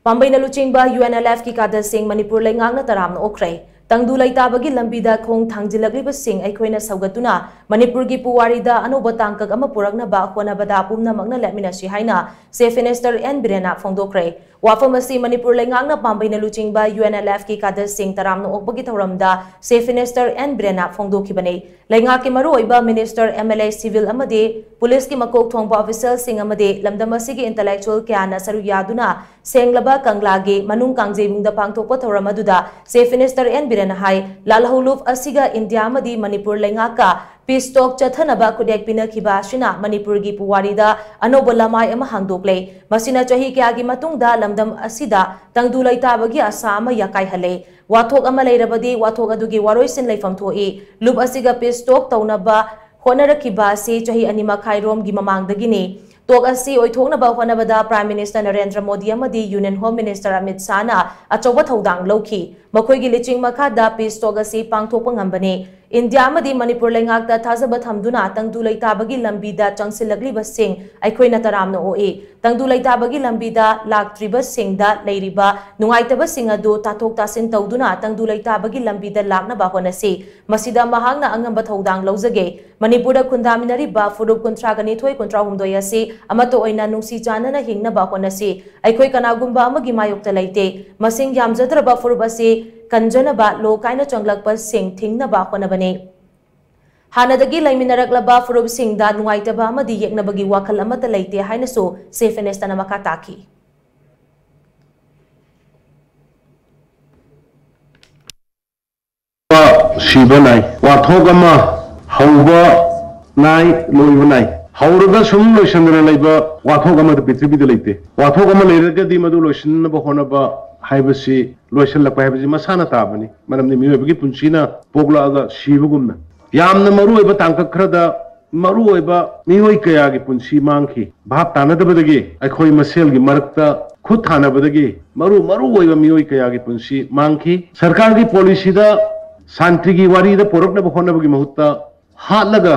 Pambaina luchingba UNLF ki kada sing Manipur lengang na taram na okray. Tangdu laytabagi lambida khong thangjilagliba sing aikoina saugatuna Manipur gi puwarida anuba tangkag ama puragna ba khona bada pumna magna latminasi haina Chief Minister N Birena phongdokre. Wafamasi Manipur lengang na pambaina luchingba UNLF ki kada sing taram na okbagi tawramda Chief Minister N Birena phongdokibane. Lenga ki maruoiba Minister MLA Civil amade Police ki makok thongba official sing amade lamdamasi gi intellectual kyana saru yaduna senglaba kanglagi manung kangjebungda pangthokpa tawramaduda Chief Minister N Birena hai lalhuluf asiga India amadi Manipur lenga ka peace talk chathanaba kudek pinakhiba shina Manipur gi puwarida anoba lamai ama hangdokle masina chahi kyagi matungda lamdam asida tangdu laitabagi asa ama yakai hale wathok ama leirabadi wathok adugi waroisin leifam thoi lup asiga peace talk taunaba honarakhiba se chahi anima khairom gi mamangdagini Tok asi oithongnaba honabada Prime Minister Narendra Modi amadi Union Home Minister Amit Shah na achoba thodang lawki makhoigi liching makhada peace talk asi pangthokpa ngambani India amadi Manipur lengakta thajaba thamduna tangdu laitabagi lambida changsilagliba sing aikoina taramna oe tangdu laitabagi lambida laktriba singda leiriba nungaitaba sing adu tathok tasin tawduna tangdu laitabagi lambida lakna ba honasi masida mahangna angamba thodang lawjage Manipur da khundaminari ba furup kuntragani thoi kuntra humdoi asi amato oina nungsi chanana hingna ba honasi aikoi kanagumba amagi mayokta laite masing yamjadraba furup asi kanjanaba lokaina changlakpa sing thingnaba honabane Hanadagi laiminaraklaba furup singda nungaitaba amadi yeknabagi wakhal amata laite hainasu Chief Minister na makataki Sibanai wathogama hauba nai loiba nai hauraga sum loisandra laiba wathogama prithvi de leite wathogama leiraga di madu loisanba honaba haibasi loisanlakpa haibasi masana tabani maramni miyobagi punsina poglaga sibagumna yamna maru oiba tangka khrada maru oiba miyoi kaya gi punsi mangki bhap tanadabadagi akhoi masel gi marakta khud thanabadagi maru oiba miyoi kaya gi punsi mangki sarkar gi policy da Santi ki wari da porok na bukona bagi mahutta halaga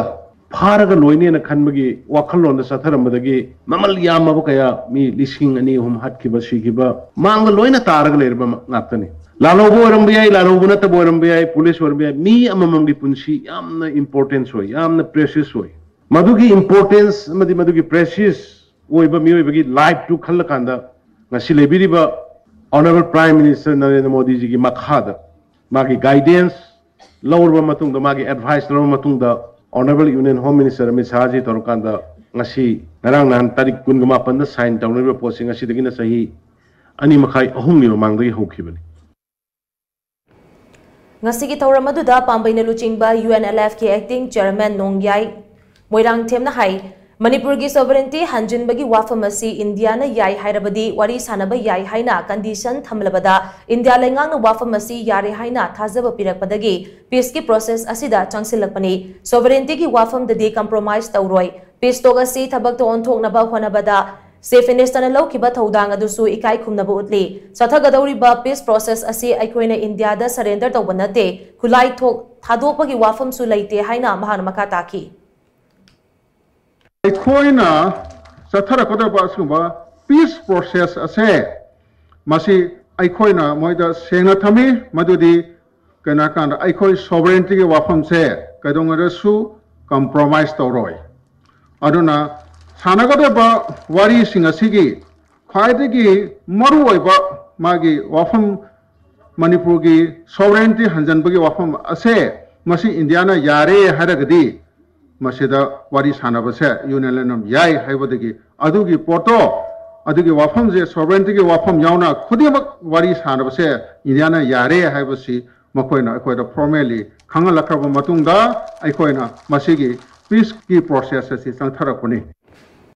faraga loine na khanbagi wakhalon da satharambadagi mamal yamma bukaya mi lising ani hum hat ki basi ki ba manga loina taraga lerba ngaptani lalobo rambiyai lalobo na tabo rambiyai police warbiyai mi amamam gi punsi yamna importance hoy yamna precious hoy madugi importance madugi precious oiba mi oibagi life to khallakanda ngasi lebiriba honorable prime minister Narendra Modi ji ki makhada Magi guidance, lower matung da magi advice lower matung da Honorable Union Home Minister Amit Shah ji torokanda ngasi ngarang nan tarik kun gama panda sign down riba posting ngasi dagina sahi ani makai ahum ni mamangdagi hokhibani ngasi ki tawramaduda pambaina luchingba UNLF ki acting chairman Nongyai Moirang Themna hai Manipur ki sovereignty hanjinbagi wafamasi India na yai hairabadi wari sanaba yai haina condition thamlabada India lengang na wafamasi yari haina thajaba pirakpadagi peace ki process asida changsilakpani sovereignty ki wafam dadi compromise tawroi peace toga si thabak to onthok naba khonabada Chief Minister na lawkiba thodang adusu ikai khumnaba utli sathagadawriba peace process asi aikoina India da surrender tawbanate khulai thok thadopagi wafam su laite haina mahana makataki Aikoina sathara kodaba asumba peace process ase masi aikoina moida senga thami madudi kana kan aikoi sovereignty ge wafam se kadonga su compromise toroi aduna sanagadaba wari singa sigi khaidagi maru oiba magi wafam Manipur gi sovereignty hanjanbagi wafam ase masi Indiana yare haragadi Masida wari sanabase union yai haibadagi adugi poto adugi wafam je sovereignty ge wafam yauna khudimak wari sanabase Indiana yare haibasi makoina akoida formally khangalakraba matungda aikoina masigi peace ki process asi sangtharakuni